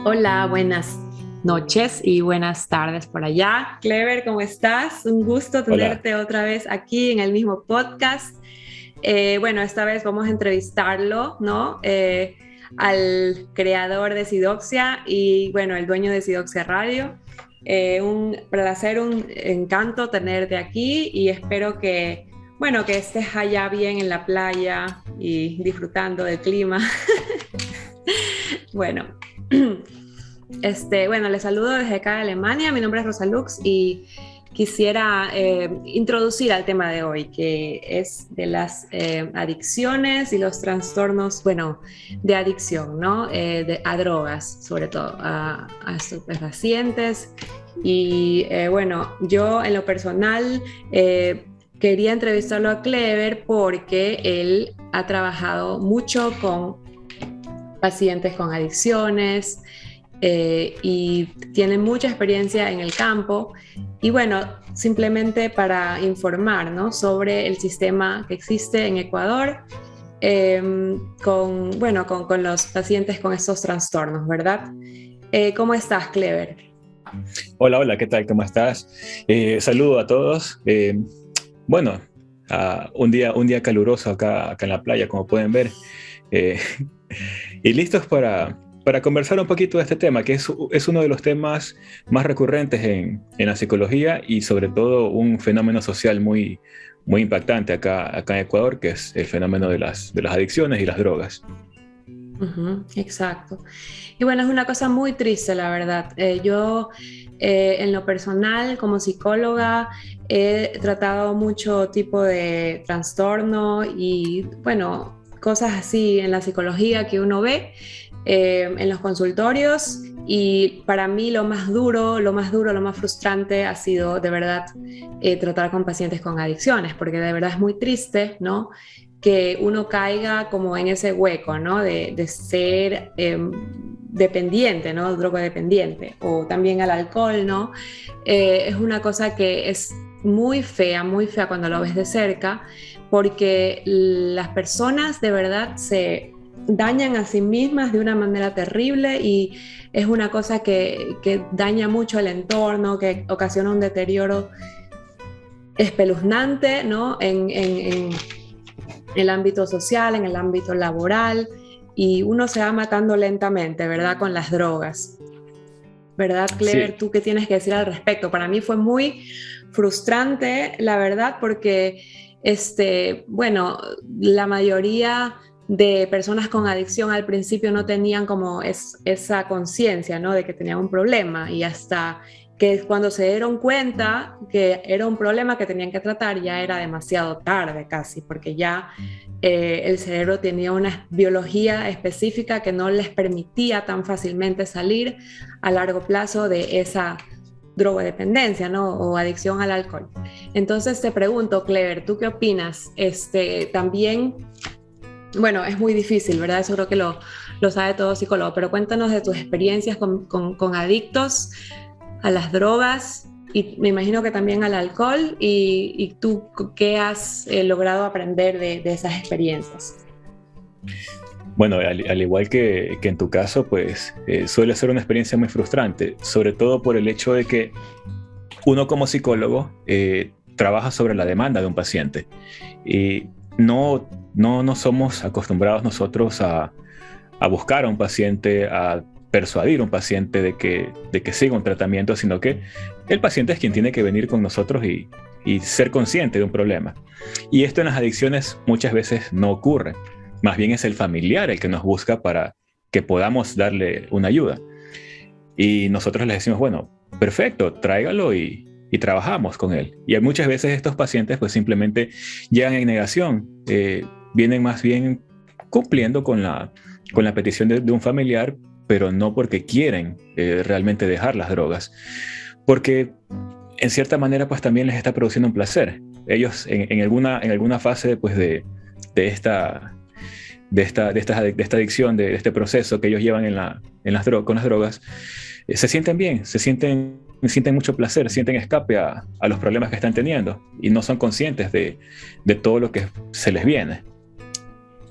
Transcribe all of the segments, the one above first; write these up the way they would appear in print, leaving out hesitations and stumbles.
Hola, buenas noches y buenas tardes por allá. Clever, ¿cómo estás? Un gusto Hola. tenerte otra vez aquí en el mismo podcast. Bueno, esta vez vamos a entrevistarlo, ¿no? Al creador de Sidoxia y, bueno, el dueño de Sidoxia Radio. Un placer, un encanto tenerte aquí y espero que, bueno, que estés allá bien en la playa y disfrutando del clima. Bueno, bueno, les saludo desde acá de Alemania. Mi nombre es Rosa Lux y quisiera introducir al tema de hoy, que es de las adicciones y los trastornos, bueno, de adicción, ¿no? A drogas, sobre todo, a estupefacientes. Y bueno, yo en lo personal quería entrevistarlo a Clever porque él ha trabajado mucho con pacientes con adicciones y tiene mucha experiencia en el campo. Y bueno, simplemente para informar, ¿no?, sobre el sistema que existe en Ecuador eh, con los pacientes con estos trastornos, ¿verdad? ¿Cómo estás, Clever? Hola, hola, ¿qué tal? ¿Cómo estás? Saludo a todos. Bueno, un día caluroso acá en la playa, como pueden ver. Eh, y listos para conversar un poquito de este tema, que es uno de los temas más recurrentes en la psicología y sobre todo un fenómeno social muy impactante acá en Ecuador, que es el fenómeno de las adicciones y las drogas. Exacto. Y bueno, es una cosa muy triste, la verdad. Yo, en lo personal, como psicóloga, he tratado mucho tipo de trastorno y, bueno, cosas así en la psicología que uno ve en los consultorios. Y para mí lo más frustrante ha sido de verdad tratar con pacientes con adicciones, porque de verdad es muy triste, ¿no?, que uno caiga como en ese hueco, ¿no? De ser dependiente, ¿no? Drogodependiente, o también al alcohol, ¿no? Es una cosa que es muy fea cuando lo ves de cerca, porque las personas de verdad se dañan a sí mismas de una manera terrible y es una cosa que daña mucho el entorno, que ocasiona un deterioro espeluznante, ¿no? En el ámbito social, en el ámbito laboral, y uno se va matando lentamente, ¿verdad? Con las drogas. ¿Verdad, Clever? Sí. ¿Tú qué tienes que decir al respecto? Para mí fue muy frustrante, la verdad, porque, bueno, la mayoría de personas con adicción al principio no tenían como esa conciencia, ¿no?, de que tenían un problema, y hasta que cuando se dieron cuenta que era un problema que tenían que tratar, ya era demasiado tarde casi, porque ya el cerebro tenía una biología específica que no les permitía tan fácilmente salir a largo plazo de esa drogodependencia, ¿no?, o adicción al alcohol. Entonces te pregunto, Clever, ¿tú qué opinas? También, bueno, es muy difícil, ¿verdad? Eso creo que lo sabe todo psicólogo, pero cuéntanos de tus experiencias con adictos a las drogas y me imagino que también al alcohol y tú qué has logrado aprender de esas experiencias. Bueno, al igual que en tu caso, pues suele ser una experiencia muy frustrante, sobre todo por el hecho de que uno como psicólogo trabaja sobre la demanda de un paciente y no somos acostumbrados nosotros a buscar a un paciente, a persuadir a un paciente de que siga un tratamiento, sino que el paciente es quien tiene que venir con nosotros y ser consciente de un problema. Y esto en las adicciones muchas veces no ocurre. Más bien es el familiar el que nos busca para que podamos darle una ayuda. Y nosotros les decimos, bueno, perfecto, tráigalo y trabajamos con él. Y muchas veces estos pacientes pues simplemente llegan en negación, vienen más bien cumpliendo con la petición de un familiar, pero no porque quieren realmente dejar las drogas. Porque en cierta manera pues también les está produciendo un placer. Ellos en alguna fase pues de esta adicción, de este proceso que ellos llevan con las drogas, se sienten bien, sienten mucho placer, sienten escape a los problemas que están teniendo y no son conscientes de todo lo que se les viene.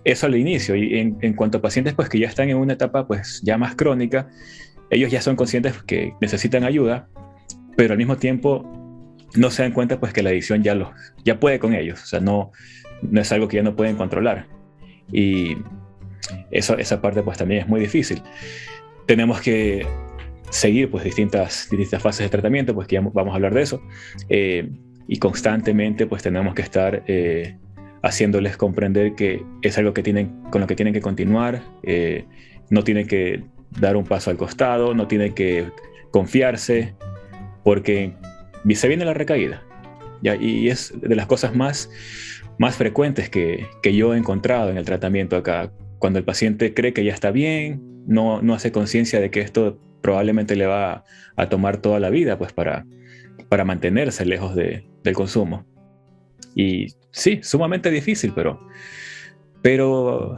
Eso al inicio, y en cuanto a pacientes pues que ya están en una etapa pues ya más crónica, ellos ya son conscientes que necesitan ayuda, pero al mismo tiempo no se dan cuenta pues que la adicción ya puede con ellos, o sea, no es algo que ya no pueden controlar. Y esa parte pues también es muy difícil. Tenemos que seguir pues distintas fases de tratamiento, pues que ya vamos a hablar de eso, y constantemente pues tenemos que estar haciéndoles comprender que es algo con lo que tienen que continuar, no tienen que dar un paso al costado, no tienen que confiarse, porque se viene la recaída, ¿ya? Y es de las cosas más frecuentes que yo he encontrado en el tratamiento acá, cuando el paciente cree que ya está bien, no hace conciencia de que esto probablemente le va a tomar toda la vida pues para mantenerse lejos del consumo. Y sí, sumamente difícil, pero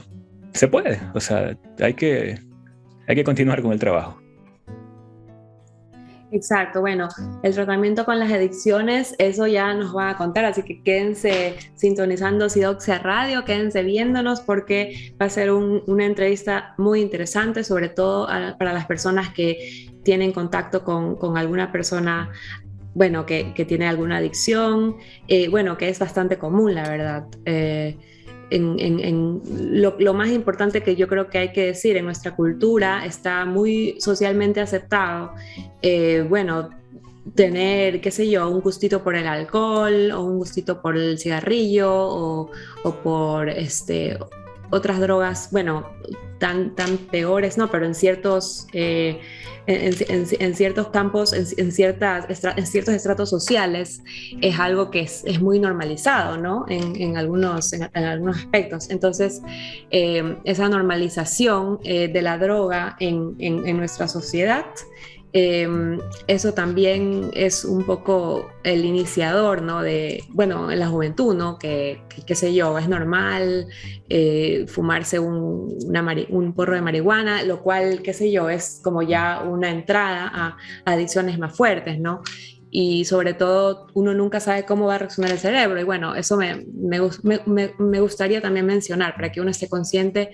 se puede, o sea, hay que continuar con el trabajo. Exacto, bueno, el tratamiento con las adicciones, eso ya nos va a contar, así que quédense sintonizando Sidoxia Radio, quédense viéndonos porque va a ser una entrevista muy interesante, sobre todo para las personas que tienen contacto con alguna persona, bueno, que tiene alguna adicción, bueno, que es bastante común, la verdad. Lo más importante que yo creo que hay que decir, en nuestra cultura está muy socialmente aceptado, bueno, tener, qué sé yo, un gustito por el alcohol o un gustito por el cigarrillo o por otras drogas, bueno, tan peores, no, pero en ciertos ciertos campos, en ciertos estratos sociales, es algo que es muy normalizado, ¿no? En algunos aspectos. Entonces, esa normalización de la droga en nuestra sociedad, eso también es un poco el iniciador, ¿no? Bueno, en la juventud, ¿no? Que qué sé yo, es normal fumarse un porro de marihuana, lo cual, qué sé yo, es como ya una entrada a adicciones más fuertes, ¿no? Y sobre todo uno nunca sabe cómo va a reaccionar el cerebro. Y bueno, eso me gustaría también mencionar para que uno esté consciente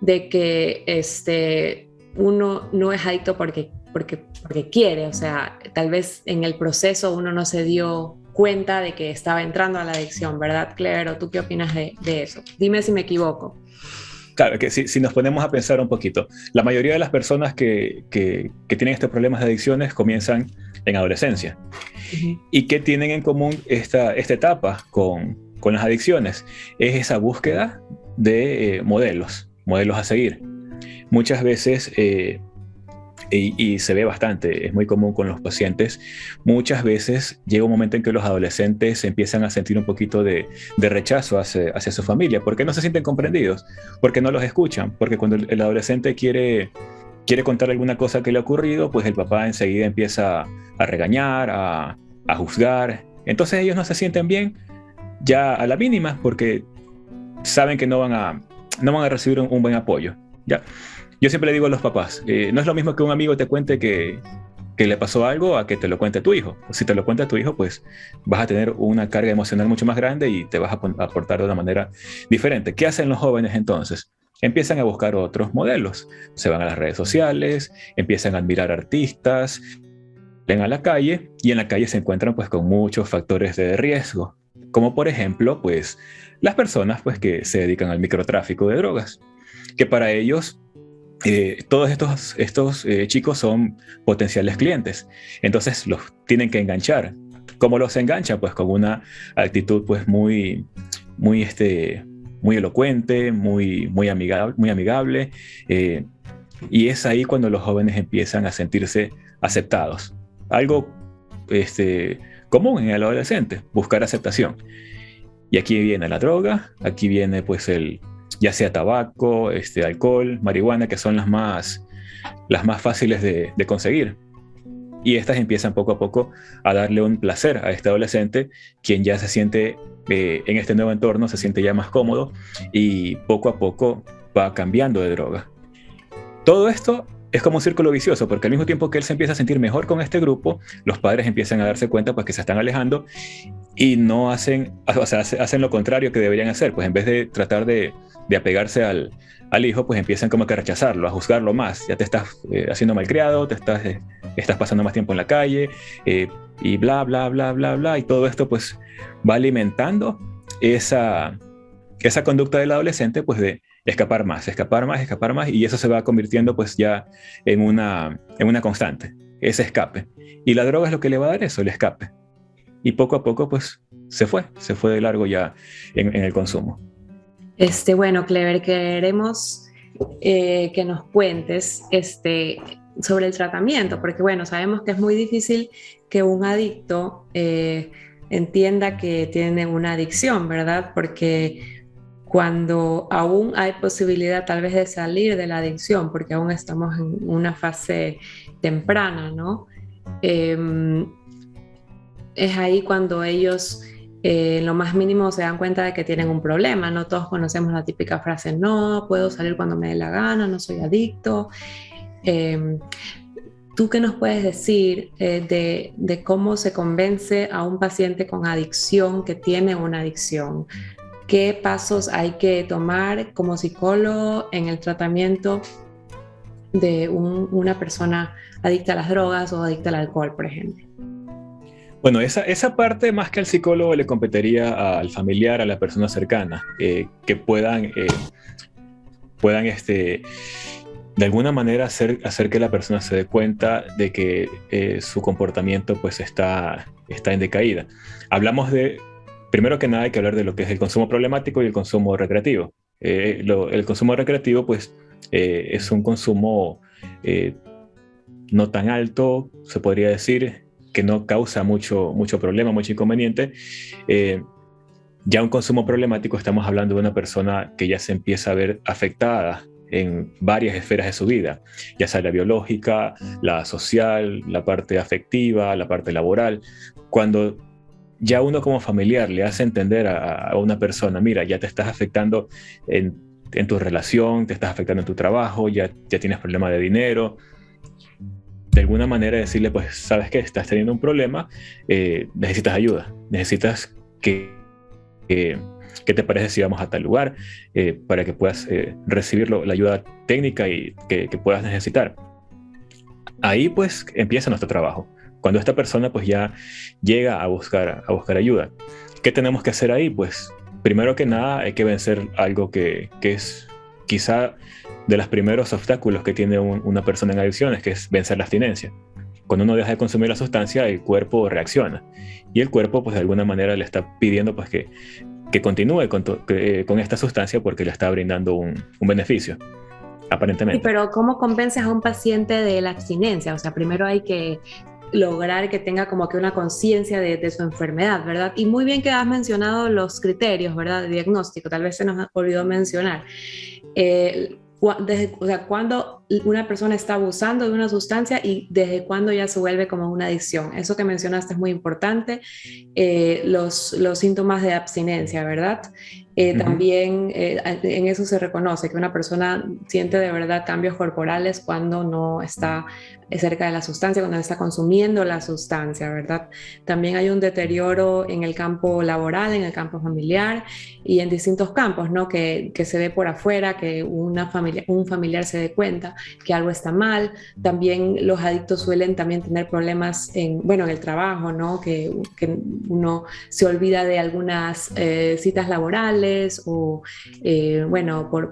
de que uno no es adicto porque quiere, o sea, tal vez en el proceso uno no se dio cuenta de que estaba entrando a la adicción, ¿verdad, Claire? ¿O tú qué opinas de eso? Dime si me equivoco. Claro, que si nos ponemos a pensar un poquito, la mayoría de las personas que tienen estos problemas de adicciones comienzan en adolescencia. Uh-huh. ¿Y qué tienen en común esta etapa con las adicciones? Es esa búsqueda de modelos a seguir. Muchas veces, y se ve bastante, es muy común con los pacientes, muchas veces llega un momento en que los adolescentes empiezan a sentir un poquito de rechazo hacia su familia, porque no se sienten comprendidos, porque no los escuchan, porque cuando el adolescente quiere contar alguna cosa que le ha ocurrido, pues el papá enseguida empieza a regañar, a juzgar. Entonces ellos no se sienten bien ya a la mínima, porque saben que no van a recibir un buen apoyo, ¿ya? Yo siempre le digo a los papás, no es lo mismo que un amigo te cuente que le pasó algo a que te lo cuente tu hijo. Si te lo cuenta tu hijo, pues vas a tener una carga emocional mucho más grande y te vas a aportar de una manera diferente. ¿Qué hacen los jóvenes entonces? Empiezan a buscar otros modelos. Se van a las redes sociales, empiezan a admirar artistas, ven a la calle y en la calle se encuentran pues con muchos factores de riesgo, como por ejemplo pues las personas pues que se dedican al microtráfico de drogas, que para ellos todos estos chicos son potenciales clientes, entonces los tienen que enganchar. ¿Cómo los enganchan? Pues con una actitud pues muy elocuente, muy amigable, y es ahí cuando los jóvenes empiezan a sentirse aceptados. Algo común en el adolescente, buscar aceptación. Y aquí viene la droga, aquí viene pues ya sea tabaco, alcohol, marihuana, que son las más fáciles de conseguir. Y estas empiezan poco a poco a darle un placer a este adolescente, quien ya se siente en este nuevo entorno, se siente ya más cómodo y poco a poco va cambiando de droga. Todo esto es como un círculo vicioso, porque al mismo tiempo que él se empieza a sentir mejor con este grupo, los padres empiezan a darse cuenta pues que se están alejando y no hacen, o sea, hacen lo contrario que deberían hacer, pues en vez de tratar de apegarse al hijo, pues empiezan como que a rechazarlo, a juzgarlo más. Ya te estás haciendo malcriado, estás pasando más tiempo en la calle, y bla, bla, bla, bla, bla, y todo esto pues va alimentando esa conducta del adolescente, pues de escapar más, escapar más, escapar más, y eso se va convirtiendo pues ya en una constante, ese escape. Y la droga es lo que le va a dar eso, el escape. Y poco a poco pues se fue de largo ya en el consumo. Bueno, Clever, queremos que nos cuentes sobre el tratamiento, porque bueno, sabemos que es muy difícil que un adicto entienda que tiene una adicción, ¿verdad? Porque cuando aún hay posibilidad tal vez de salir de la adicción, porque aún estamos en una fase temprana, ¿no? Eh, es ahí cuando ellos en lo más mínimo se dan cuenta de que tienen un problema. No todos conocemos la típica frase, no, puedo salir cuando me dé la gana, no soy adicto. Eh, ¿Tú qué nos puedes decir de cómo se convence a un paciente con adicción que tiene una adicción? ¿Qué pasos hay que tomar como psicólogo en el tratamiento de una persona adicta a las drogas o adicta al alcohol, por ejemplo? Bueno, esa parte más que al psicólogo le competiría al familiar, a la persona cercana, que puedan de alguna manera hacer que la persona se dé cuenta de que su comportamiento pues está en decaída. Primero que nada hay que hablar de lo que es el consumo problemático y el consumo recreativo. El consumo recreativo pues es un consumo no tan alto, se podría decir, que no causa mucho problema, mucho inconveniente. Ya un consumo problemático, estamos hablando de una persona que ya se empieza a ver afectada en varias esferas de su vida, ya sea la biológica, la social, la parte afectiva, la parte laboral. Cuando ya uno como familiar le hace entender a una persona, mira, ya te estás afectando en tu relación, te estás afectando en tu trabajo, ya tienes problemas de dinero, de alguna manera decirle, pues, sabes que estás teniendo un problema, necesitas ayuda, necesitas ¿qué te parece si vamos a tal lugar para que puedas recibir la ayuda técnica y que puedas necesitar? Ahí pues empieza nuestro trabajo. Cuando esta persona pues ya llega a buscar ayuda. ¿Qué tenemos que hacer ahí? Pues primero que nada hay que vencer algo que es quizá de los primeros obstáculos que tiene una persona en adicciones, que es vencer la abstinencia. Cuando uno deja de consumir la sustancia, el cuerpo reacciona. Y el cuerpo, pues de alguna manera le está pidiendo pues, que continúe con esta sustancia porque le está brindando un beneficio, aparentemente. Sí, pero ¿cómo convences a un paciente de la abstinencia? O sea, primero hay que lograr que tenga como que una conciencia de su enfermedad, ¿verdad? Y muy bien que has mencionado los criterios, ¿verdad? De diagnóstico, tal vez se nos olvidó mencionar. O sea, cuando una persona está abusando de una sustancia y desde cuándo ya se vuelve como una adicción. Eso que mencionaste es muy importante. Los síntomas de abstinencia, ¿verdad? También en eso se reconoce que una persona siente de verdad cambios corporales cuando no está cerca de la sustancia, cuando está consumiendo la sustancia, ¿verdad? También hay un deterioro en el campo laboral, en el campo familiar y en distintos campos, ¿no? Que se ve por afuera, que un familiar se dé cuenta que algo está mal. También los adictos suelen también tener problemas en el trabajo, ¿no? Que uno se olvida de algunas citas laborales o,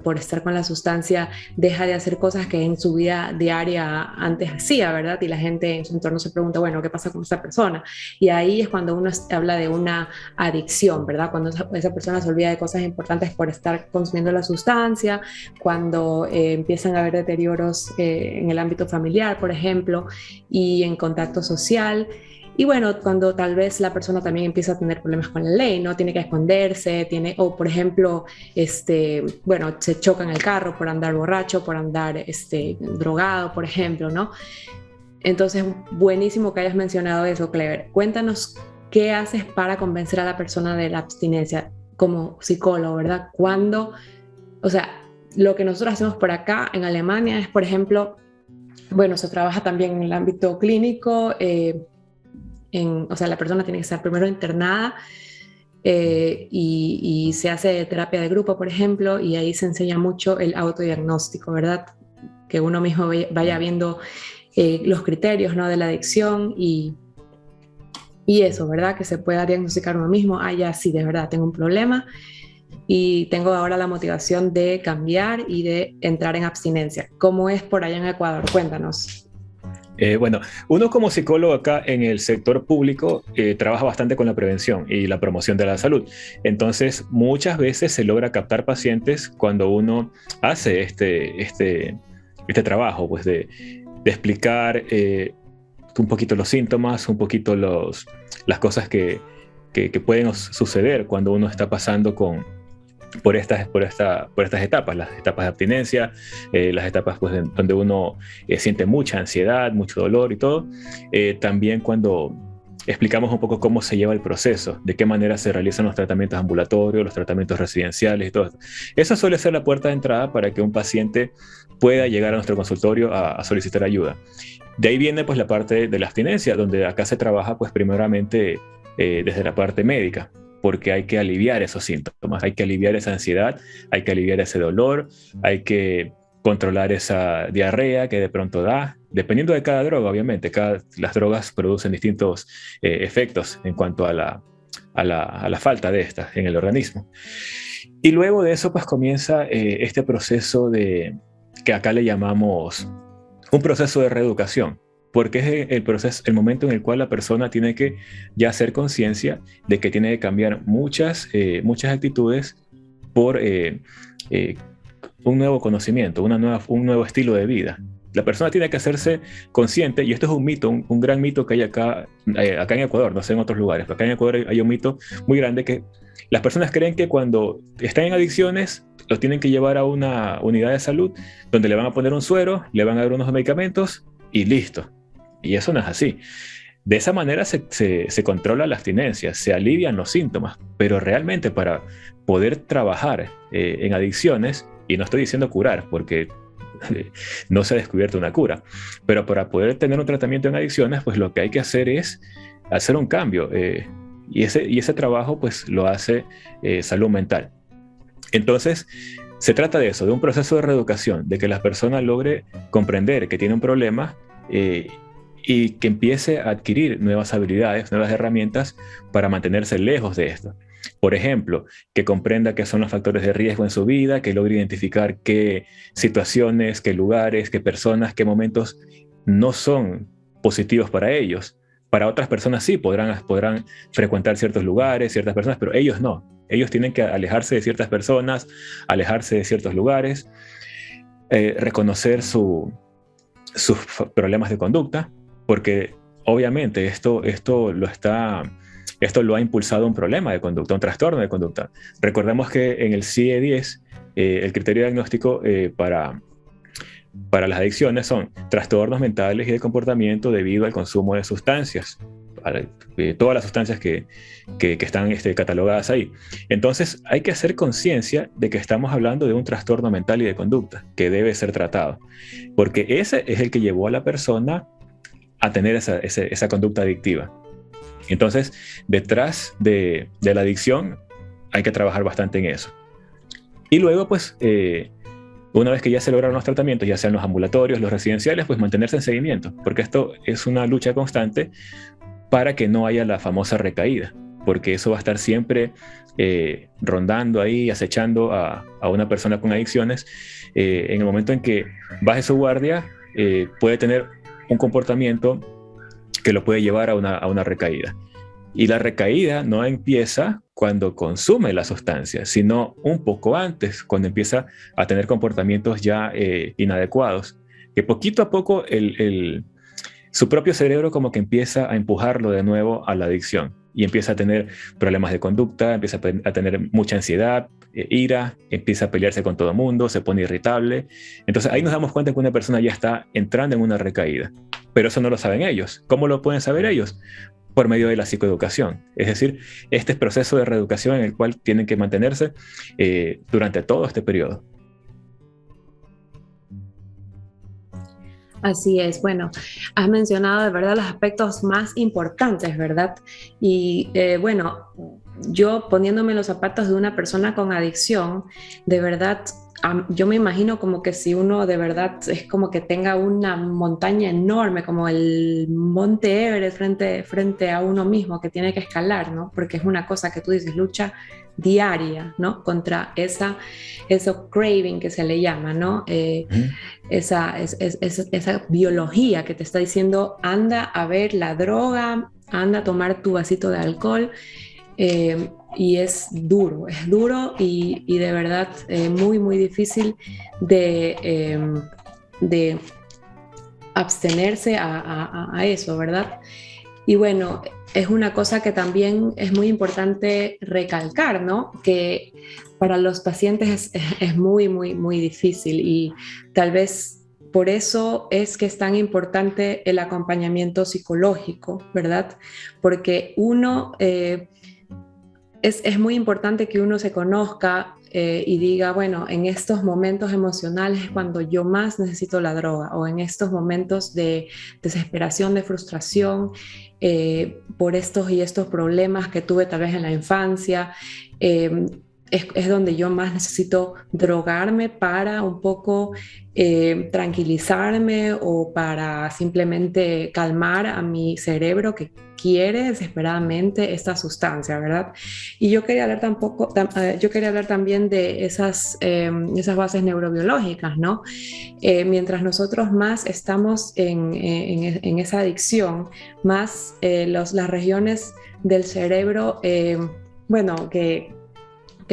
por estar con la sustancia deja de hacer cosas que en su vida diaria antes hacía, ¿verdad? Y la gente en su entorno se pregunta, bueno, ¿qué pasa con esta persona? Y ahí es cuando uno habla de una adicción, ¿verdad? Cuando esa persona se olvida de cosas importantes por estar consumiendo la sustancia, cuando empiezan a haber deterioros en el ámbito familiar, por ejemplo, y en contacto social. Y bueno, cuando tal vez la persona también empieza a tener problemas con la ley, ¿no? Tiene que esconderse, o por ejemplo, se choca en el carro por andar borracho, por andar drogado, por ejemplo, ¿no? Entonces, buenísimo que hayas mencionado eso, Clever. Cuéntanos qué haces para convencer a la persona de la abstinencia como psicólogo, ¿verdad? Lo que nosotros hacemos por acá en Alemania es, por ejemplo, Bueno, se trabaja también en el ámbito clínico, o sea, la persona tiene que estar primero internada y se hace terapia de grupo, por ejemplo, y ahí se enseña mucho el autodiagnóstico, ¿verdad? Que uno mismo vaya viendo los criterios, ¿no? De la adicción y eso, ¿verdad? Que se pueda diagnosticar uno mismo, ya sí, de verdad, tengo un problema y tengo ahora la motivación de cambiar y de entrar en abstinencia. ¿Cómo es por allá en Ecuador? Cuéntanos. Bueno, uno como psicólogo acá en el sector público trabaja bastante con la prevención y la promoción de la salud. Entonces, muchas veces se logra captar pacientes cuando uno hace este trabajo, pues de explicar un poquito los síntomas, un poquito las cosas que pueden suceder cuando uno está pasando por estas etapas, las etapas de abstinencia, las etapas pues, donde uno siente mucha ansiedad, mucho dolor y todo. También cuando explicamos un poco cómo se lleva el proceso, de qué manera se realizan los tratamientos ambulatorios, los tratamientos residenciales y todo esto. Esa suele ser la puerta de entrada para que un paciente pueda llegar a nuestro consultorio a solicitar ayuda. De ahí viene pues la parte de la abstinencia, donde acá se trabaja pues primeramente desde la parte médica, porque hay que aliviar esos síntomas, hay que aliviar esa ansiedad, hay que aliviar ese dolor, hay que controlar esa diarrea que de pronto da, dependiendo de cada droga, obviamente. Las drogas producen distintos efectos en cuanto a la falta de estas en el organismo. Y luego de eso, pues comienza este proceso que acá le llamamos un proceso de reeducación, porque es el momento en el cual la persona tiene que ya hacer conciencia de que tiene que cambiar muchas actitudes por un nuevo conocimiento, un nuevo estilo de vida. La persona tiene que hacerse consciente, y esto es un mito, un gran mito que hay acá en Ecuador, no sé en otros lugares, pero acá en Ecuador hay un mito muy grande que las personas creen que cuando están en adicciones, los tienen que llevar a una unidad de salud donde le van a poner un suero, le van a dar unos medicamentos y listo. Y eso no es así. De esa manera se controla la abstinencia, se alivian los síntomas, pero realmente para poder trabajar en adicciones, y no estoy diciendo curar, porque no se ha descubierto una cura, pero para poder tener un tratamiento en adicciones, pues lo que hay que hacer es hacer un cambio, y ese trabajo pues lo hace salud mental. Entonces, se trata de eso, de un proceso de reeducación, de que la persona logre comprender que tiene un problema y que empiece a adquirir nuevas habilidades, nuevas herramientas para mantenerse lejos de esto. Por ejemplo, que comprenda qué son los factores de riesgo en su vida, que logre identificar qué situaciones, qué lugares, qué personas, qué momentos no son positivos para ellos. Para otras personas sí, podrán frecuentar ciertos lugares, ciertas personas, pero ellos no. Ellos tienen que alejarse de ciertas personas, alejarse de ciertos lugares, reconocer sus problemas de conducta, porque obviamente esto lo ha impulsado un problema de conducta, un trastorno de conducta. Recordemos que en el CIE-10, el criterio diagnóstico para las adicciones son trastornos mentales y de comportamiento debido al consumo de sustancias, todas las sustancias que están catalogadas ahí. Entonces hay que hacer conciencia de que estamos hablando de un trastorno mental y de conducta que debe ser tratado, porque ese es el que llevó a la persona a tener esa conducta adictiva. Entonces, detrás de la adicción hay que trabajar bastante en eso. Y luego, pues, una vez que ya se lograron los tratamientos, ya sean los ambulatorios, los residenciales, pues mantenerse en seguimiento, porque esto es una lucha constante para que no haya la famosa recaída, porque eso va a estar siempre rondando ahí, acechando a una persona con adicciones. En el momento en que baje su guardia, puede tener un comportamiento que lo puede llevar a una recaída. Y la recaída no empieza cuando consume la sustancia, sino un poco antes, cuando empieza a tener comportamientos ya inadecuados, que poquito a poco su propio cerebro como que empieza a empujarlo de nuevo a la adicción y empieza a tener problemas de conducta, empieza a tener mucha ansiedad, ira, empieza a pelearse con todo el mundo, se pone irritable. Entonces ahí nos damos cuenta que una persona ya está entrando en una recaída, pero eso no lo saben ellos. ¿Cómo lo pueden saber ellos? Por medio de la psicoeducación, es decir, este proceso de reeducación en el cual tienen que mantenerse durante todo este periodo. Así es, bueno, has mencionado de verdad los aspectos más importantes, ¿verdad? Y bueno, yo poniéndome los zapatos de una persona con adicción, de verdad, yo me imagino como que si uno de verdad es como que tenga una montaña enorme, como el Monte Everest frente a uno mismo que tiene que escalar, ¿no? Porque es una cosa que tú dices, lucha diaria, ¿no? Contra eso craving que se le llama, ¿no? Ujú. Esa biología que te está diciendo, anda a ver la droga, anda a tomar tu vasito de alcohol. Y es duro y de verdad muy, muy difícil de abstenerse a eso, ¿verdad? Y bueno, es una cosa que también es muy importante recalcar, ¿no? Que para los pacientes es muy, muy, muy difícil y tal vez por eso es que es tan importante el acompañamiento psicológico, ¿verdad? Porque es muy importante que uno se conozca y diga, bueno, en estos momentos emocionales es cuando yo más necesito la droga o en estos momentos de desesperación, de frustración por estos y estos problemas que tuve tal vez en la infancia. Eh, es donde yo más necesito drogarme para un poco tranquilizarme o para simplemente calmar a mi cerebro que quiere desesperadamente esta sustancia, ¿verdad? Y yo quería hablar también de esas bases neurobiológicas, ¿no? Mientras nosotros más estamos en esa adicción, más las regiones del cerebro, bueno, que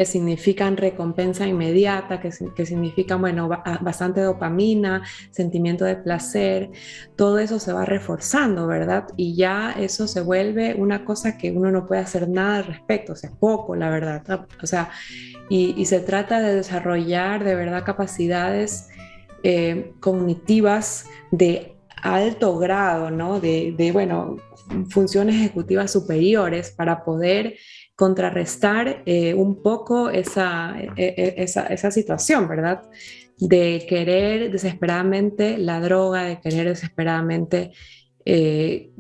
significan recompensa inmediata, que significan, bueno, bastante dopamina, sentimiento de placer, todo eso se va reforzando, ¿verdad? Y ya eso se vuelve una cosa que uno no puede hacer nada al respecto, o sea, poco, la verdad. O sea, y se trata de desarrollar de verdad capacidades cognitivas de alto grado, ¿no? Bueno, funciones ejecutivas superiores para poder contrarrestar un poco esa situación, ¿verdad? De querer desesperadamente la droga, de querer desesperadamente, eh,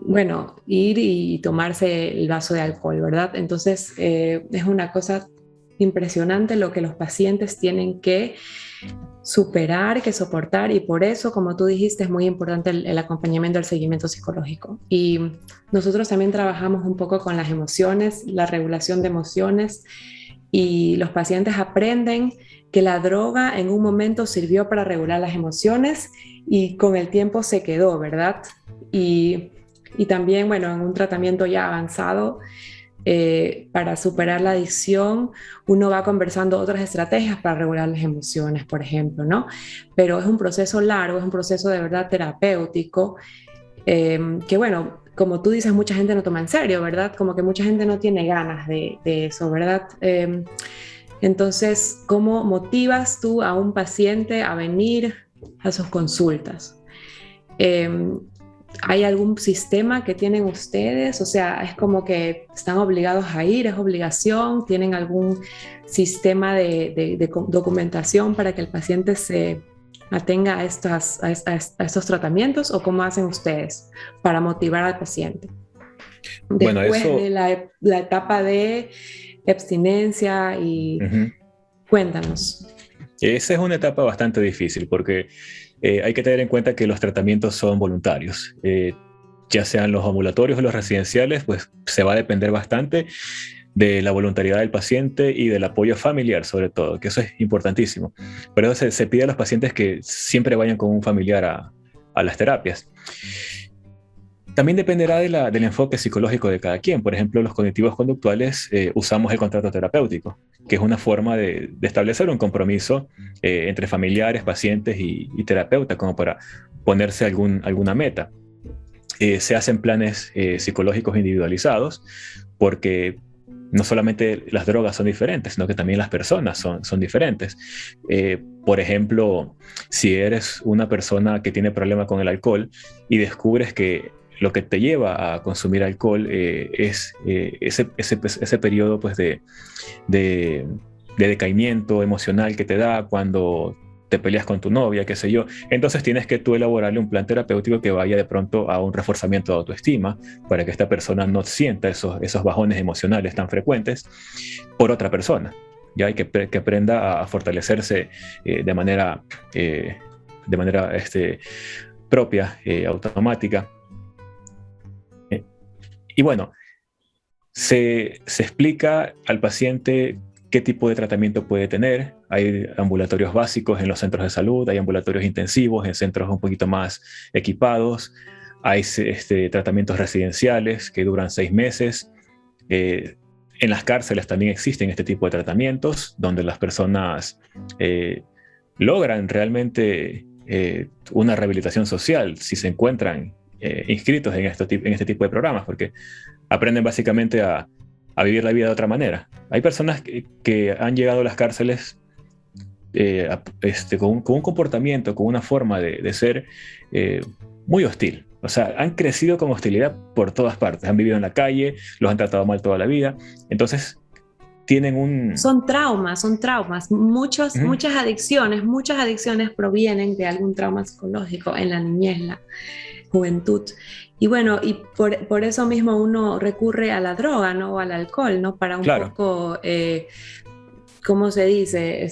bueno, ir y tomarse el vaso de alcohol, ¿verdad? Entonces, es una cosa impresionante lo que los pacientes tienen que superar, que soportar y por eso, como tú dijiste, es muy importante el acompañamiento, el seguimiento psicológico. Y nosotros también trabajamos un poco con las emociones, la regulación de emociones y los pacientes aprenden que la droga en un momento sirvió para regular las emociones y con el tiempo se quedó, ¿verdad? Y, y también, bueno, en un tratamiento ya avanzado, para superar la adicción, uno va conversando otras estrategias para regular las emociones, por ejemplo, ¿no? Pero es un proceso largo, es un proceso de verdad terapéutico, que bueno, como tú dices, mucha gente no toma en serio, ¿verdad? Como que mucha gente no tiene ganas de eso, ¿verdad? Entonces, ¿cómo motivas tú a un paciente a venir a sus consultas? Eh, ¿Hay algún sistema que tienen ustedes? O sea, es como que están obligados a ir, es obligación, ¿tienen algún sistema de documentación para que el paciente se atenga a estos tratamientos o cómo hacen ustedes para motivar al paciente? Bueno, Después de eso, la etapa de abstinencia y ujú. cuéntanos. Esa es una etapa bastante difícil porque hay que tener en cuenta que los tratamientos son voluntarios. Ya sean los ambulatorios o los residenciales, pues se va a depender bastante de la voluntariedad del paciente y del apoyo familiar, sobre todo, que eso es importantísimo. Por eso se pide a los pacientes que siempre vayan con un familiar a las terapias. También dependerá del enfoque psicológico de cada quien. Por ejemplo, los cognitivos conductuales usamos el contrato terapéutico, que es una forma de establecer un compromiso entre familiares, pacientes y terapeuta, como para ponerse alguna meta. Se hacen planes psicológicos individualizados porque no solamente las drogas son diferentes, sino que también las personas son diferentes. Por ejemplo, si eres una persona que tiene problema con el alcohol y descubres que lo que te lleva a consumir alcohol es ese periodo pues, de decaimiento emocional que te da cuando te peleas con tu novia, qué sé yo. Entonces tienes que tú elaborarle un plan terapéutico que vaya de pronto a un reforzamiento de autoestima para que esta persona no sienta esos bajones emocionales tan frecuentes por otra persona. Ya hay que aprenda a fortalecerse de manera propia, automática. Y bueno, se explica al paciente qué tipo de tratamiento puede tener. Hay ambulatorios básicos en los centros de salud, hay ambulatorios intensivos en centros un poquito más equipados, hay tratamientos residenciales que duran 6 meses. En las cárceles también existen este tipo de tratamientos donde las personas logran realmente una rehabilitación social si se encuentran inscritos en este tipo de programas, porque aprenden básicamente a vivir la vida de otra manera. Hay personas que han llegado a las cárceles con un comportamiento, con una forma de ser muy hostil. O sea, han crecido con hostilidad por todas partes. Han vivido en la calle, los han tratado mal toda la vida. Entonces, tienen un... Son traumas. Muchas adicciones provienen de algún trauma psicológico en la niñez, la juventud. Y bueno, y por eso mismo uno recurre a la droga, ¿no? O al alcohol, ¿no? Para un poco, ¿cómo se dice?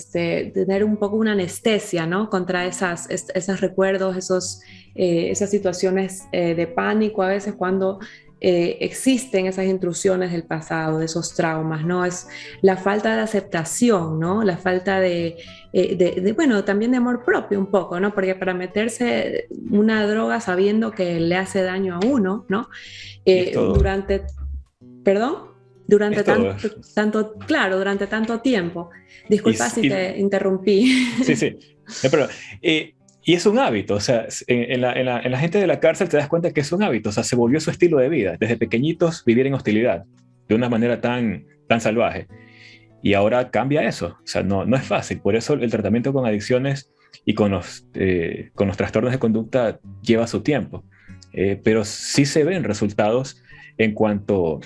Tener un poco una anestesia, ¿no? Contra esos recuerdos, esas situaciones de pánico a veces cuando existen esas intrusiones del pasado, de esos traumas, ¿no? Es la falta de aceptación, ¿no? La falta bueno, también de amor propio un poco, ¿no? Porque para meterse una droga sabiendo que le hace daño a uno, ¿no? Durante tanto tiempo. Disculpa si te interrumpí. Sí. No, pero, y es un hábito, o sea, en la gente de la cárcel te das cuenta que es un hábito, o sea, se volvió su estilo de vida. Desde pequeñitos vivir en hostilidad, de una manera tan salvaje. Y ahora cambia eso, o sea, no es fácil. Por eso el tratamiento con adicciones y con los trastornos de conducta lleva su tiempo. Pero sí se ven resultados en cuanto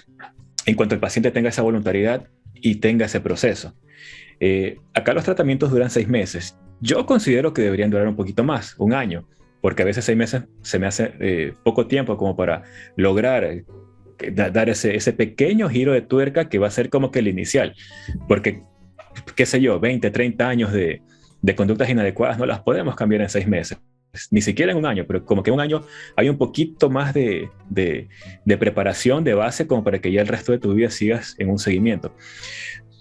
el paciente tenga esa voluntariedad y tenga ese proceso. Acá los tratamientos duran 6 meses. Yo considero que deberían durar un poquito más, 1 año, porque a veces 6 meses se me hace poco tiempo como para lograr dar ese pequeño giro de tuerca que va a ser como que el inicial. Porque, qué sé yo, 20, 30 años de conductas inadecuadas no las podemos cambiar en 6 meses. Ni siquiera en 1 año, pero como que 1 año hay un poquito más de preparación, de base, como para que ya el resto de tu vida sigas en un seguimiento.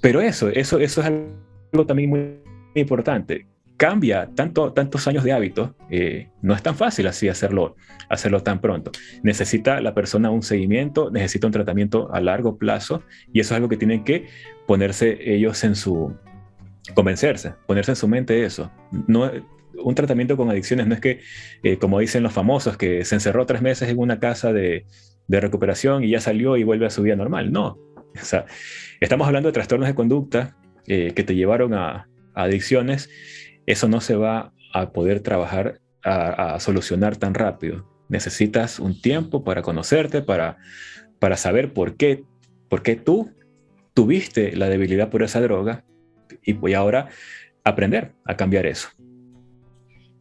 Pero eso es algo también muy importante. Cambia tantos años de hábito, no es tan fácil así hacerlo tan pronto. Necesita la persona un seguimiento, necesita un tratamiento a largo plazo, y eso es algo que tienen que ponerse ellos convencerse, ponerse en su mente eso. No, un tratamiento con adicciones no es que, como dicen los famosos, que se encerró 3 meses en una casa de recuperación y ya salió y vuelve a su vida normal. No, o sea, estamos hablando de trastornos de conducta que te llevaron a adicciones. Eso no se va a poder trabajar, a solucionar tan rápido. Necesitas un tiempo para conocerte, para saber por qué tú tuviste la debilidad por esa droga, y voy ahora a aprender a cambiar eso.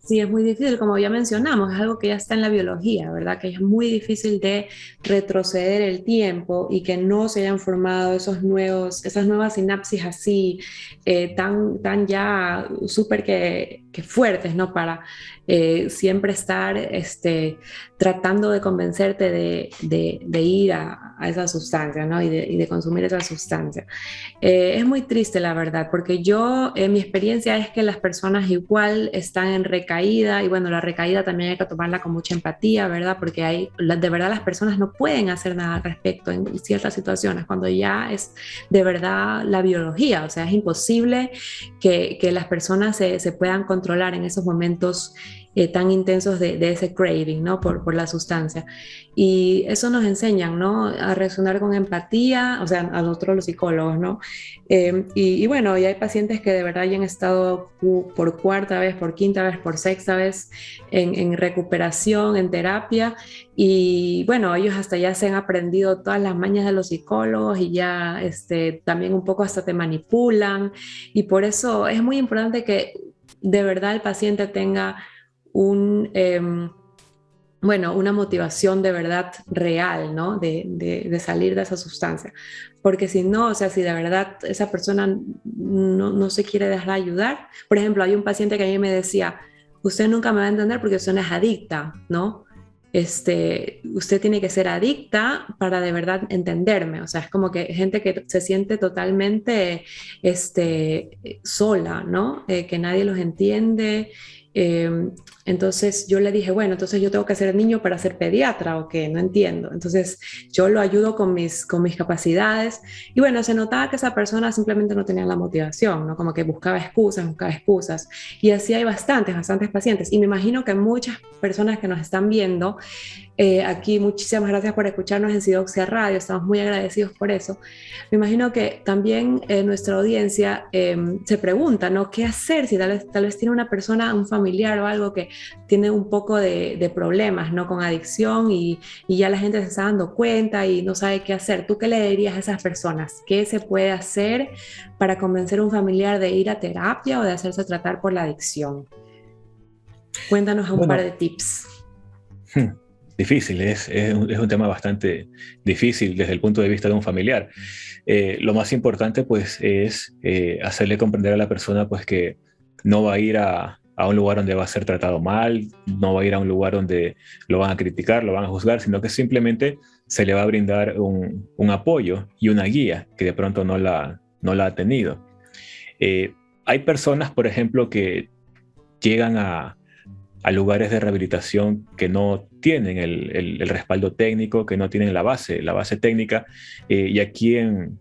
Sí, es muy difícil, como ya mencionamos, es algo que ya está en la biología, ¿verdad? Que es muy difícil de retroceder el tiempo y que no se hayan formado esas nuevas sinapsis así, tan ya súper que fuertes, ¿no? Para siempre estar tratando de convencerte de ir a esa sustancia, ¿no? Y de consumir esa sustancia. Es muy triste, la verdad, porque mi experiencia es que las personas igual están en recaída, y bueno, la recaída también hay que tomarla con mucha empatía, ¿verdad? Porque de verdad las personas no pueden hacer nada al respecto en ciertas situaciones, cuando ya es de verdad la biología, o sea, es imposible que las personas se puedan controlar en esos momentos tan intensos de ese craving, ¿no? Por la sustancia. Y eso nos enseñan, ¿no? A reaccionar con empatía, o sea, a nosotros los psicólogos, ¿no? Y bueno, y hay pacientes que de verdad ya han estado por 4ª vez, por 5ª vez, por 6ª vez en recuperación, en terapia, y bueno, ellos hasta ya se han aprendido todas las mañas de los psicólogos y ya también un poco hasta te manipulan, y por eso es muy importante que de verdad el paciente tenga un, bueno, una motivación de verdad real, ¿no? De salir de esa sustancia. Porque si no, o sea, si de verdad esa persona no se quiere dejar ayudar, por ejemplo, hay un paciente que a mí me decía, usted nunca me va a entender porque usted no es adicta, ¿no? Usted tiene que ser adicta para de verdad entenderme. O sea, es como que gente que se siente totalmente sola, ¿no? Que nadie los entiende. Eh, entonces yo le dije, bueno, entonces yo tengo que ser niño para ser pediatra o qué, no entiendo. Entonces yo lo ayudo con mis capacidades y bueno, se notaba que esa persona simplemente no tenía la motivación, ¿no? Como que buscaba excusas y así hay bastantes pacientes y me imagino que muchas personas que nos están viendo aquí, muchísimas gracias por escucharnos en Sidoxia Radio, estamos muy agradecidos por eso. Me imagino que también nuestra audiencia se pregunta, ¿no? ¿Qué hacer si tal vez tiene una persona, un familiar o algo que tiene un poco de problemas, ¿no? Con adicción y ya la gente se está dando cuenta y no sabe qué hacer. ¿Tú qué le dirías a esas personas? ¿Qué se puede hacer para convencer a un familiar de ir a terapia o de hacerse tratar por la adicción? Cuéntanos un par Bueno, de tips. difícil, es un tema bastante difícil desde el punto de vista de un familiar. Lo más importante pues es hacerle comprender a la persona pues que no va a ir a un lugar donde va a ser tratado mal, no va a ir a un lugar donde lo van a criticar, lo van a juzgar, sino que simplemente se le va a brindar un apoyo y una guía que de pronto no la ha tenido. Hay personas, por ejemplo, que llegan a lugares de rehabilitación que no tienen el respaldo técnico, que no tienen la base técnica, y aquí en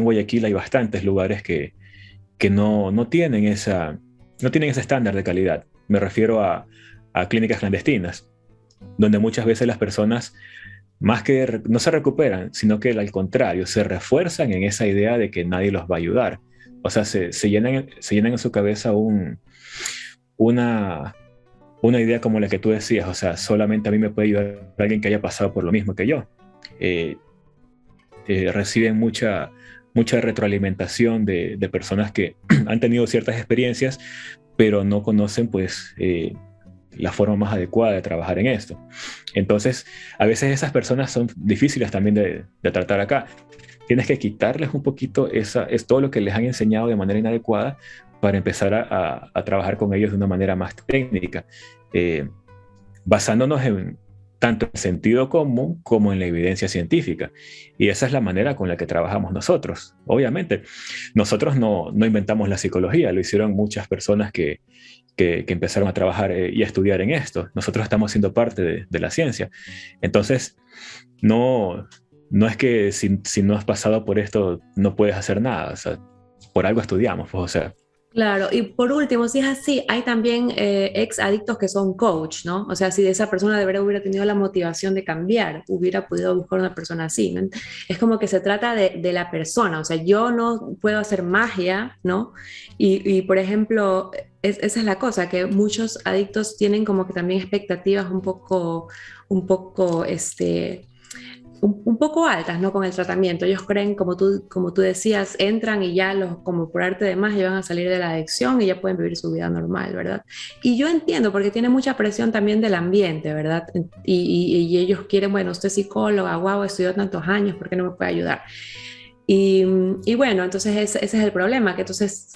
Guayaquil hay bastantes lugares que no tienen no tienen ese estándar de calidad. Me refiero a clínicas clandestinas, donde muchas veces las personas más que no se recuperan, sino que al contrario, se refuerzan en esa idea de que nadie los va a ayudar. O sea, se llenan en su cabeza una, una idea como la que tú decías, o sea, solamente a mí me puede ayudar alguien que haya pasado por lo mismo que yo. Eh, Reciben mucha retroalimentación de personas que han tenido ciertas experiencias, pero no conocen pues la forma más adecuada de trabajar en esto. Entonces, a veces esas personas son difíciles también de tratar acá. Tienes que quitarles un poquito es todo lo que les han enseñado de manera inadecuada para empezar a trabajar con ellos de una manera más técnica, eh, basándonos en tanto en sentido común como en la evidencia científica. Y esa es la manera con la que trabajamos nosotros. Obviamente, nosotros no inventamos la psicología, lo hicieron muchas personas que empezaron a trabajar y a estudiar en esto. Nosotros estamos siendo parte de la ciencia. Entonces, no, no es que si no has pasado por esto no puedes hacer nada. O sea, por algo estudiamos, pues, o sea. Claro, y por último, si es así, hay también ex adictos que son coach, ¿no? O sea, si esa persona de verdad hubiera tenido la motivación de cambiar, hubiera podido buscar una persona así, ¿no? Es como que se trata de la persona, o sea, yo no puedo hacer magia, ¿no? Por ejemplo, esa es la cosa, que muchos adictos tienen como que también expectativas un poco, un poco altas, ¿no? Con el tratamiento. Ellos creen, como tú decías, entran y ya como por arte de magia van a salir de la adicción y ya pueden vivir su vida normal, ¿verdad? Y yo entiendo, porque tiene mucha presión también del ambiente, ¿verdad? Y ellos quieren, bueno, usted es psicóloga, wow, estudió tantos años, ¿por qué no me puede ayudar? Y bueno, entonces ese es el problema, que entonces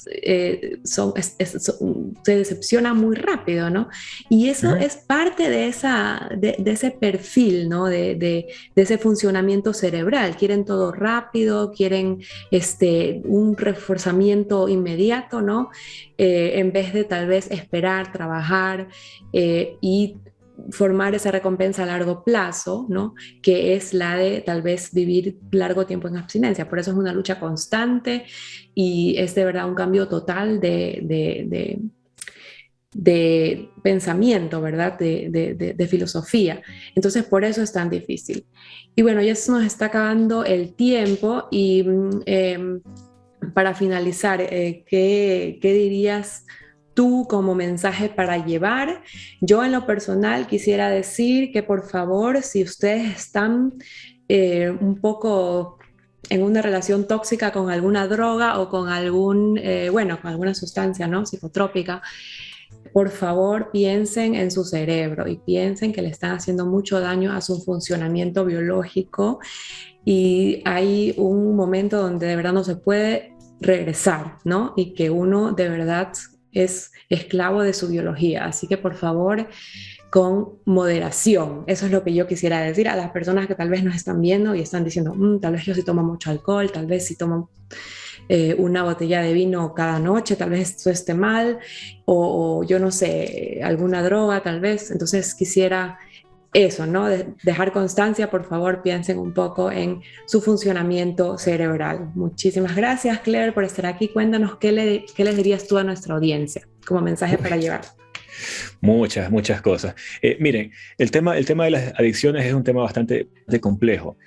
se decepciona muy rápido, ¿no? Y eso Ujú. es parte de ese perfil, ¿no? De ese funcionamiento cerebral. Quieren todo rápido, quieren un reforzamiento inmediato, ¿no? En vez de tal vez esperar, trabajar y formar esa recompensa a largo plazo, ¿no? Que es la de tal vez vivir largo tiempo en abstinencia. Por eso es una lucha constante y es de verdad un cambio total de pensamiento, ¿verdad? De filosofía. Entonces, por eso es tan difícil. Y bueno, ya se nos está acabando el tiempo y para finalizar, ¿qué dirías tú como mensaje para llevar? Yo en lo personal quisiera decir que por favor, si ustedes están un poco en una relación tóxica con alguna droga o con con alguna sustancia, ¿no? Psicotrópica, por favor piensen en su cerebro y piensen que le están haciendo mucho daño a su funcionamiento biológico y hay un momento donde de verdad no se puede regresar, ¿no? Y que uno de verdad es esclavo de su biología. Así que por favor, con moderación. Eso es lo que yo quisiera decir a las personas que tal vez nos están viendo y están diciendo, tal vez yo sí tomo mucho alcohol, tal vez sí tomo una botella de vino cada noche, tal vez esto esté mal, o yo no sé, alguna droga tal vez. Entonces quisiera eso, ¿no? Dejar constancia, por favor, piensen un poco en su funcionamiento cerebral. Muchísimas gracias, Claire, por estar aquí. Cuéntanos qué le dirías tú a nuestra audiencia como mensaje para llevar. Muchas cosas. Miren, el tema de las adicciones es un tema bastante complejo.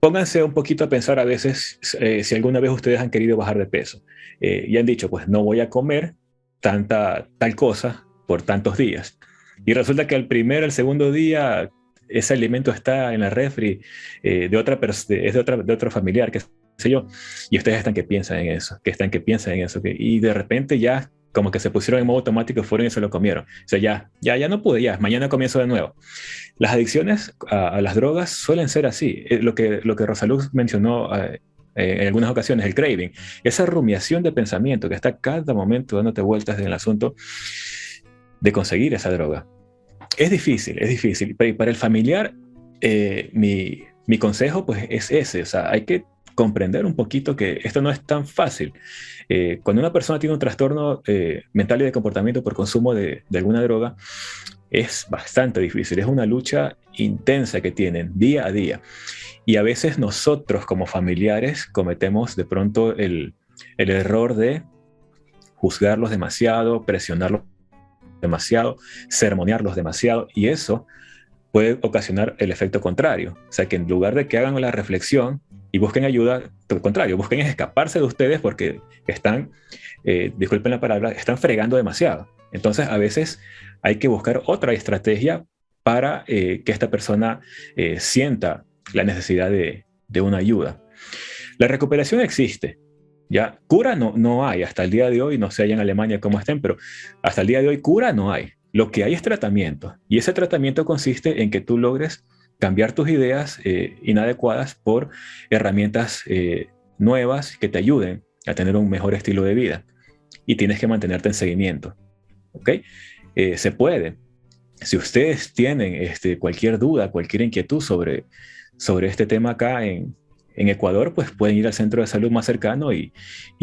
Pónganse un poquito a pensar a veces si alguna vez ustedes han querido bajar de peso y han dicho, pues no voy a comer tal cosa por tantos días. Y resulta que al segundo día ese alimento está en la refri es de otro familiar, qué sé yo, y ustedes están que piensan en eso, y de repente ya como que se pusieron en modo automático, fueron y se lo comieron. O sea, ya no pude, ya, mañana comienzo de nuevo. Las adicciones a las drogas suelen ser así. Lo que Rosaluz mencionó en algunas ocasiones, el craving, esa rumiación de pensamiento que está cada momento dándote vueltas en el asunto de conseguir esa droga. Es difícil. Pero para el familiar, mi consejo pues es ese. O sea, hay que comprender un poquito que esto no es tan fácil. Cuando una persona tiene un trastorno mental y de comportamiento por consumo de alguna droga, es bastante difícil. Es una lucha intensa que tienen día a día. Y a veces nosotros como familiares cometemos de pronto el error de juzgarlos demasiado, presionarlos demasiado, sermonearlos demasiado, y eso puede ocasionar el efecto contrario. O sea, que en lugar de que hagan la reflexión y busquen ayuda, al contrario, busquen escaparse de ustedes porque están, disculpen la palabra, están fregando demasiado. Entonces, a veces hay que buscar otra estrategia para que esta persona sienta la necesidad de una ayuda. La recuperación existe. Ya, cura no hay, hasta el día de hoy, no sé allá en Alemania cómo estén, pero hasta el día de hoy cura no hay. Lo que hay es tratamiento, y ese tratamiento consiste en que tú logres cambiar tus ideas inadecuadas por herramientas nuevas que te ayuden a tener un mejor estilo de vida, y tienes que mantenerte en seguimiento, ¿ok? Se puede. Si ustedes tienen cualquier duda, cualquier inquietud sobre este tema acá en Ecuador, pues pueden ir al centro de salud más cercano y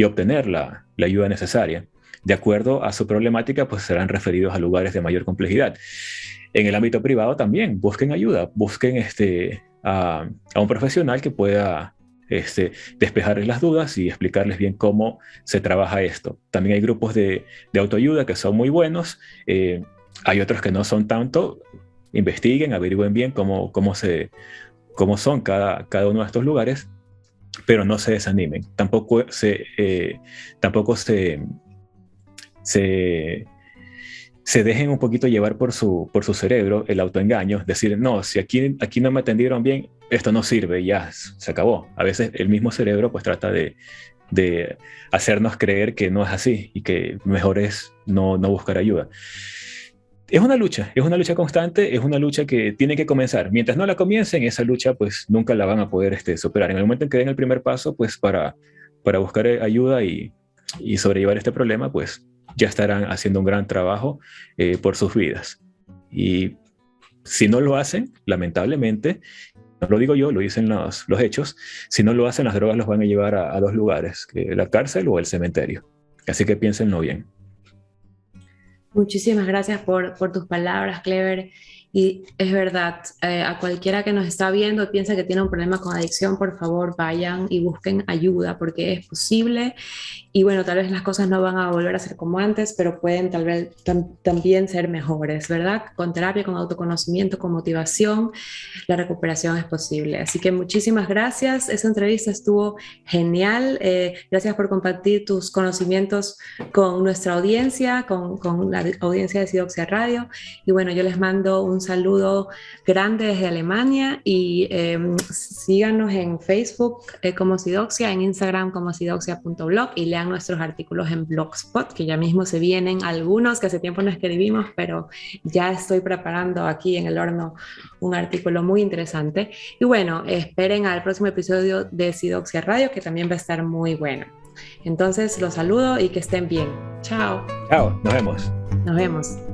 obtener la ayuda necesaria. De acuerdo a su problemática, pues serán referidos a lugares de mayor complejidad. En el ámbito privado también, busquen ayuda, busquen a un profesional que pueda despejarles las dudas y explicarles bien cómo se trabaja esto. También hay grupos de autoayuda que son muy buenos, hay otros que no son tanto. Investiguen, averigüen bien cómo son cada uno de estos lugares, pero no se desanimen. Tampoco se dejen un poquito llevar por su cerebro, el autoengaño, decir, no, si aquí no me atendieron bien, esto no sirve, ya se acabó. A veces el mismo cerebro pues trata de hacernos creer que no es así y que mejor es no buscar ayuda. Es una lucha constante, es una lucha que tiene que comenzar. Mientras no la comiencen, esa lucha pues nunca la van a poder superar. En el momento en que den el primer paso, pues para buscar ayuda y sobrellevar este problema, pues ya estarán haciendo un gran trabajo por sus vidas. Y si no lo hacen, lamentablemente, no lo digo yo, lo dicen los hechos, si no lo hacen, las drogas los van a llevar a dos lugares, la cárcel o el cementerio. Así que piénsenlo bien. Muchísimas gracias por tus palabras, Clever. Y es verdad, a cualquiera que nos está viendo y piensa que tiene un problema con adicción, por favor vayan y busquen ayuda porque es posible. Y bueno, tal vez las cosas no van a volver a ser como antes, pero pueden tal vez también ser mejores, ¿verdad? Con terapia, con autoconocimiento, con motivación, la recuperación es posible. Así que muchísimas gracias. Esa entrevista estuvo genial. Gracias por compartir tus conocimientos con nuestra audiencia, con la audiencia de Sidoxia Radio. Y bueno, yo les mando un un saludo grande desde Alemania y síganos en Facebook como Sidoxia, en Instagram como sidoxia.blog y lean nuestros artículos en Blogspot, que ya mismo se vienen algunos que hace tiempo no escribimos, pero ya estoy preparando aquí en el horno un artículo muy interesante. Y bueno, esperen al próximo episodio de Sidoxia Radio, que también va a estar muy bueno. Entonces los saludo y que estén bien. Chao. Chao, nos vemos. Nos vemos.